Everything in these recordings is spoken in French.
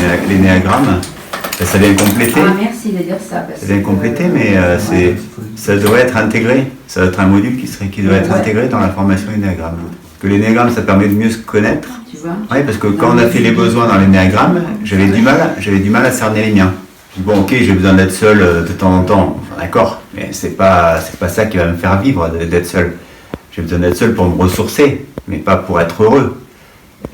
avec l'énéagramme, ça vient compléter. Ah, merci de dire ça. Ça vient compléter, mais ça devrait être intégré. Ça doit être un module qui doit être intégré dans la formation énéagramme. Parce que l'énéagramme, ça permet de mieux se connaître. Tu vois. Oui, parce que quand on a fait les besoins dans l'énéagramme, j'avais du mal à cerner les miens. Je dis, bon, ok, j'ai besoin d'être seul de temps en temps. Enfin, d'accord, mais c'est pas ça qui va me faire vivre, d'être seul. J'ai besoin d'être seul pour me ressourcer, mais pas pour être heureux.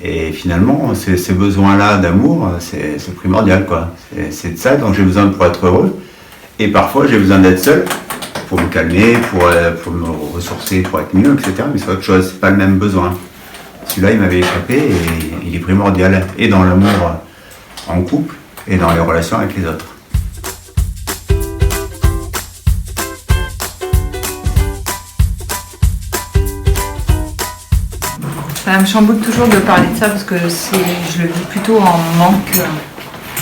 Et finalement, ces besoins-là d'amour, c'est primordial, quoi. C'est de ça dont j'ai besoin pour être heureux. Et parfois, j'ai besoin d'être seul pour me calmer, pour me ressourcer, pour être mieux, etc. Mais c'est autre chose, c'est pas le même besoin. Celui-là, il m'avait échappé et il est primordial, et dans l'amour en couple, et dans les relations avec les autres. Ça me chamboule toujours de parler de ça parce que je le vis plutôt en manque,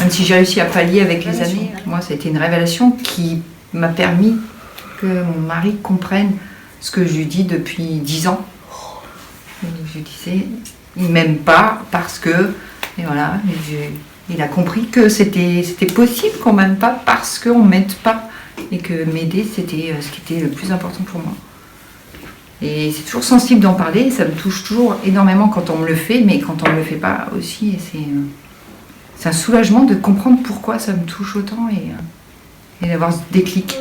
même si j'ai réussi à pallier avec les années. Moi, ça a été une révélation qui m'a permis que mon mari comprenne ce que je lui dis depuis 10 ans. Je lui disais, il m'aime pas parce que, et voilà, il a compris que c'était possible qu'on m'aime pas parce qu'on m'aide pas et que m'aider c'était ce qui était le plus important pour moi. Et c'est toujours sensible d'en parler, ça me touche toujours énormément quand on me le fait, mais quand on ne me le fait pas aussi, c'est un soulagement de comprendre pourquoi ça me touche autant et d'avoir ce déclic.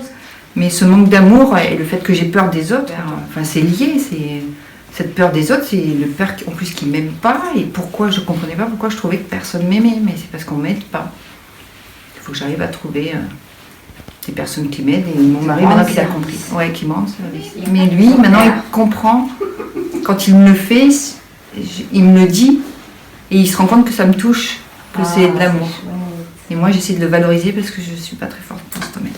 Mais ce manque d'amour et le fait que j'ai peur des autres, enfin, c'est lié, cette peur des autres, c'est le peur en plus qui ne m'aime pas, et pourquoi je ne comprenais pas pourquoi je trouvais que personne m'aimait, mais c'est parce qu'on ne m'aide pas. Il faut que j'arrive à trouver des personnes qui m'aident, et mon mari maintenant qu'il a compris, ouais, qui ment. Mais lui maintenant il comprend, quand il me le fait, il me le dit et il se rend compte que ça me touche, que c'est de l'amour. Et moi j'essaie de le valoriser parce que je ne suis pas très forte pour ce domaine.